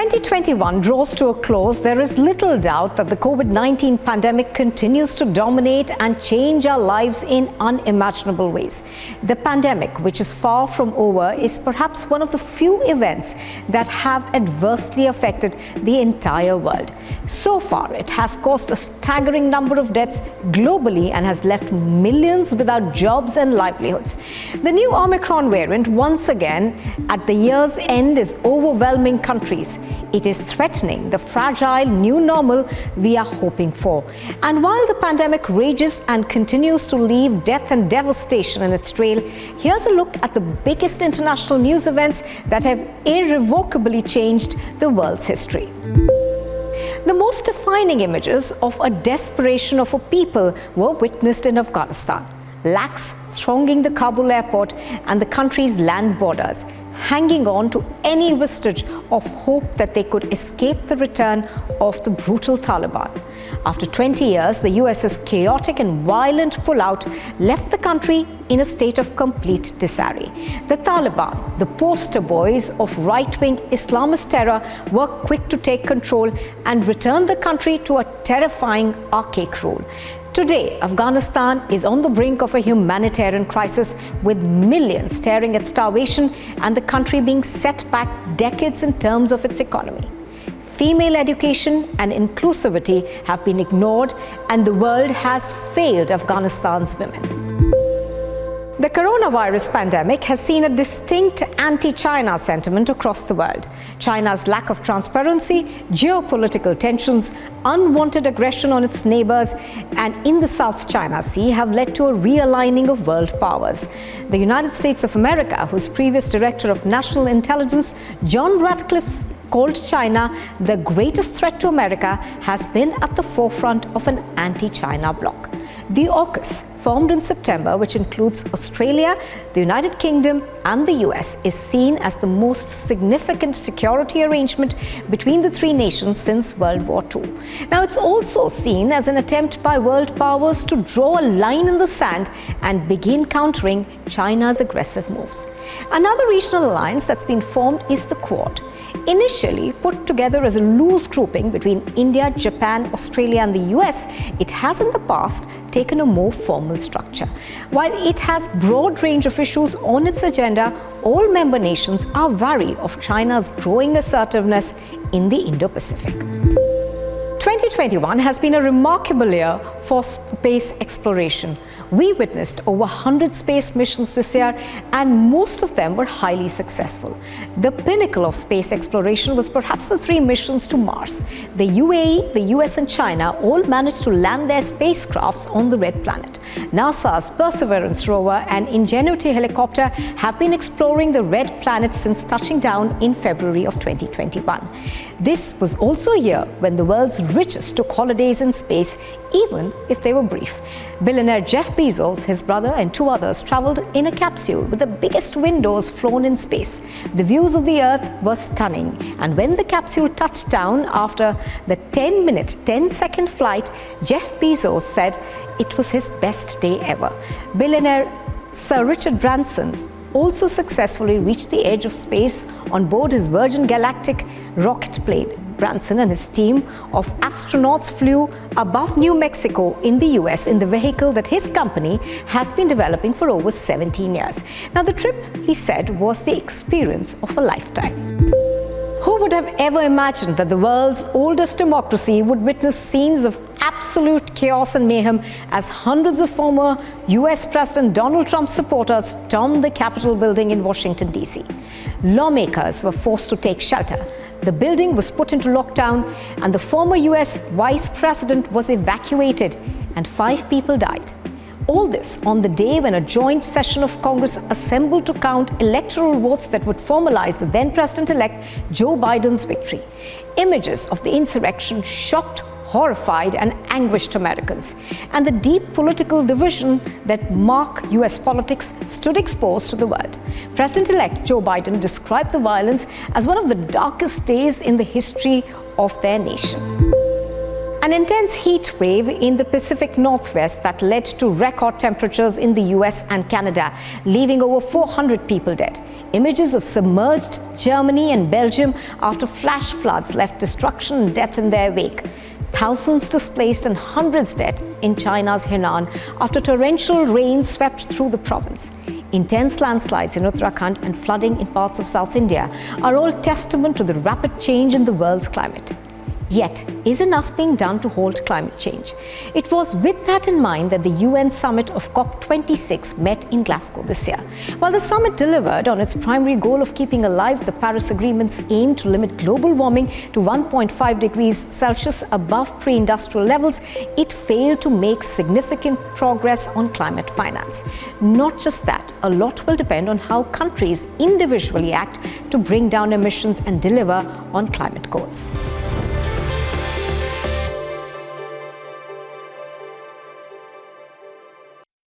2021 draws to a close, there is little doubt that the COVID-19 pandemic continues to dominate and change our lives in unimaginable ways. The pandemic, which is far from over, is perhaps one of the few events that have adversely affected the entire world. So far, it has caused a staggering number of deaths globally and has left millions without jobs and livelihoods. The new Omicron variant, once again, at the year's end, is overwhelming countries. It is threatening the fragile new normal we are hoping for. And while the pandemic rages and continues to leave death and devastation in its trail, here's a look at the biggest international news events that have irrevocably changed the world's history. The most defining images of a desperation of a people were witnessed in Afghanistan. Lakhs thronging the Kabul airport and the country's land borders, hanging on to any vestige of hope that they could escape the return of the brutal Taliban. After 20 years, the US's chaotic and violent pullout left the country in a state of complete disarray. The Taliban, the poster boys of right-wing Islamist terror, were quick to take control and return the country to a terrifying, archaic rule. Today, Afghanistan is on the brink of a humanitarian crisis, with millions staring at starvation and the country being set back decades in terms of its economy. Female education and inclusivity have been ignored, and the world has failed Afghanistan's women. The coronavirus pandemic has seen a distinct anti-China sentiment across the world. China's lack of transparency, geopolitical tensions, unwanted aggression on its neighbors, and in the South China Sea have led to a realigning of world powers. The United States of America, whose previous director of national intelligence, John Ratcliffe, called China the greatest threat to America, has been at the forefront of an anti-China bloc. The AUKUS, formed in September, which includes Australia, the United Kingdom and the US, is seen as the most significant security arrangement between the three nations since World War II. Now, it's also seen as an attempt by world powers to draw a line in the sand and begin countering China's aggressive moves. Another regional alliance that's been formed is the Quad. Initially put together as a loose grouping between India, Japan, Australia and the US, it has in the past taken a more formal structure. While it has broad range of issues on its agenda, all member nations are wary of China's growing assertiveness in the Indo-Pacific. 2021 has been a remarkable year for space exploration. We witnessed over 100 space missions this year, and most of them were highly successful. The pinnacle of space exploration was perhaps the 3 missions to Mars. The UAE, the US and China all managed to land their spacecrafts on the Red Planet. NASA's Perseverance rover and Ingenuity helicopter have been exploring the Red Planet since touching down in February of 2021. This was also a year when the world's richest took holidays in space, even if they were brief. Billionaire Jeff Bezos, his brother and 2 others traveled in a capsule with the biggest windows flown in space. The views of the Earth were stunning, and when the capsule touched down after the 10-minute, 10-second flight, Jeff Bezos said it was his best day ever. Billionaire Sir Richard Branson also successfully reached the edge of space on board his Virgin Galactic rocket plane. Branson and his team of astronauts flew above New Mexico in the US in the vehicle that his company has been developing for over 17 years. Now, the trip, he said, was the experience of a lifetime. Who would have ever imagined that the world's oldest democracy would witness scenes of absolute chaos and mayhem as hundreds of former US President Donald Trump supporters stormed the Capitol building in Washington, D.C. Lawmakers were forced to take shelter. The building was put into lockdown, and the former US Vice President was evacuated, and 5 people died. All this on the day when a joint session of Congress assembled to count electoral votes that would formalize the then President-elect Joe Biden's victory. Images of the insurrection shocked, horrified and anguished Americans, and the deep political division that mark US politics stood exposed to the world. President-elect Joe Biden described the violence as one of the darkest days in the history of their nation. An intense heat wave in the Pacific Northwest that led to record temperatures in the US and Canada, leaving over 400 people dead. Images of submerged Germany and Belgium after flash floods left destruction and death in their wake. Thousands displaced and hundreds dead in China's Henan after torrential rain swept through the province. Intense landslides in Uttarakhand and flooding in parts of South India are all testament to the rapid change in the world's climate. Yet, is enough being done to halt climate change? It was with that in mind that the UN summit of COP26 met in Glasgow this year. While the summit delivered on its primary goal of keeping alive the Paris Agreement's aim to limit global warming to 1.5 degrees Celsius above pre-industrial levels, it failed to make significant progress on climate finance. Not just that, a lot will depend on how countries individually act to bring down emissions and deliver on climate goals.